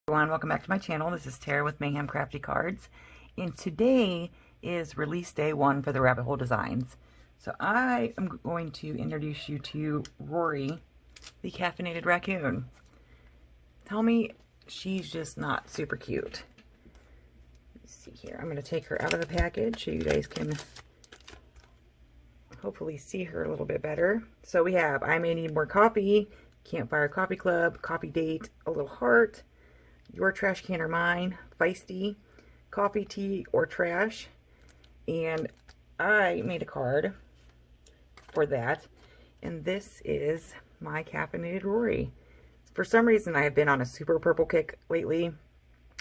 Everyone, welcome back to my channel. This is Tara with Mayhem Crafty Cards, and today is release day 1 for the Rabbit Hole designs. So I am going to introduce you to Rory, the caffeinated raccoon. Tell me she's just not super cute. Let's see here. I'm going to take her out of the package so you guys can hopefully see her a little bit better. So we have I May Need More Coffee, Campfire Coffee Club, Coffee Date, a little heart, Your Trash Can or Mine, Feisty, Coffee, Tea, or Trash. And I made a card for that. And this is my caffeinated Rory. For some reason, I have been on a super purple kick lately.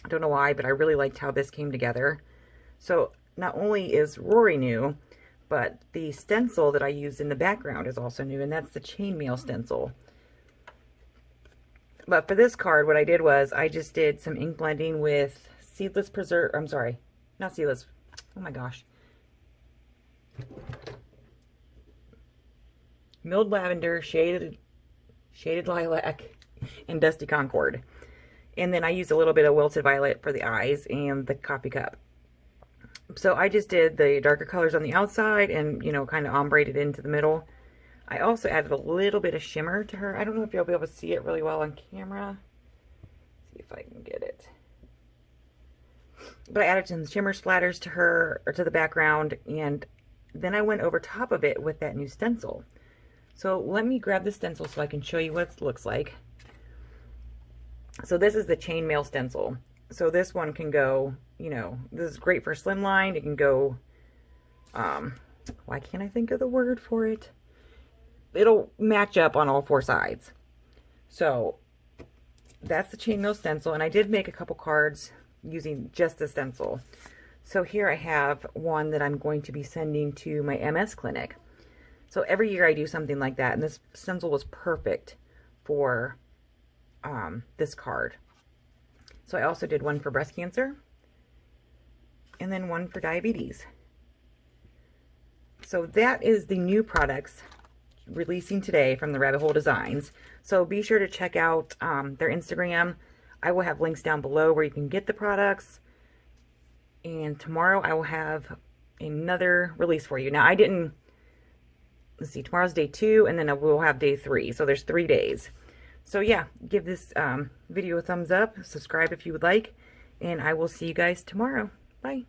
I don't know why, but I really liked how this came together. So not only is Rory new, but the stencil that I used in the background is also new, and that's the chainmail stencil. But for this card, what I did was I just did some ink blending with seedless preserve. I'm sorry, not seedless. Oh my gosh. Milled lavender, shaded lilac, and dusty concord. And then I used a little bit of wilted violet for the eyes and the coffee cup. So I just did the darker colors on the outside and, you know, kind of ombreed into the middle. I also added a little bit of shimmer to her. I don't know if you'll be able to see it really well on camera. See if I can get it. But I added some shimmer splatters to her, or to the background, and then I went over top of it with that new stencil. So let me grab the stencil so I can show you what it looks like. So this is the chainmail stencil. So this one can go, you know, this is great for slimline. It can go, why can't I think of the word for it? It'll match up on all 4 sides. So that's the chainmail stencil, and I did make a couple cards using just the stencil. So here I have one that I'm going to be sending to my MS clinic. So every year I do something like that, and this stencil was perfect for this card. So I also did one for breast cancer, and then one for diabetes. So that is the new products releasing today from the Rabbit Hole Designs. So be sure to check out their Instagram. I will have links down below where you can get the products. And tomorrow I will have another release for you. Now I didn't, let's see, tomorrow's day 2, and then we'll have day 3. So there's 3 days. So yeah, give this video a thumbs up, subscribe if you would like, and I will see you guys tomorrow. Bye.